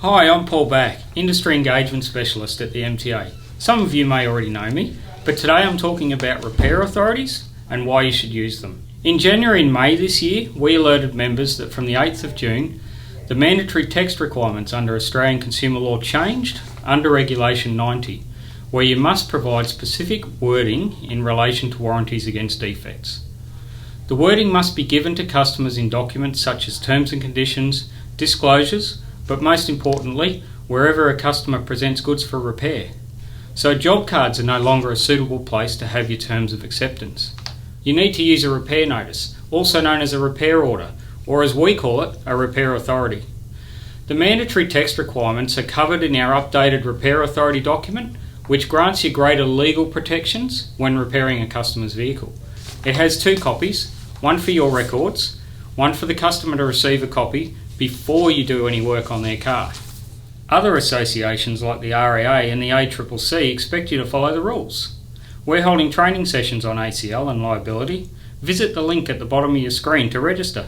Hi, I'm Paul Back, Industry Engagement Specialist at the MTA. Some of you may already know me, but today I'm talking about repair authorities and why you should use them. In January and May this year, we alerted members that from the 8th of June, the mandatory text requirements under Australian Consumer Law changed under Regulation 90, where you must provide specific wording in relation to warranties against defects. The wording must be given to customers in documents such as terms and conditions, disclosures, but most importantly, wherever a customer presents goods for repair. So job cards are no longer a suitable place to have your terms of acceptance. You need to use a repair notice, also known as a repair order, or as we call it, a repair authority. The mandatory text requirements are covered in our updated repair authority document, which grants you greater legal protections when repairing a customer's vehicle. It has 2 copies, one for your records, one for the customer to receive a copy before you do any work on their car. Other associations like the RAA and the ACCC expect you to follow the rules. We're holding training sessions on ACL and liability. Visit the link at the bottom of your screen to register.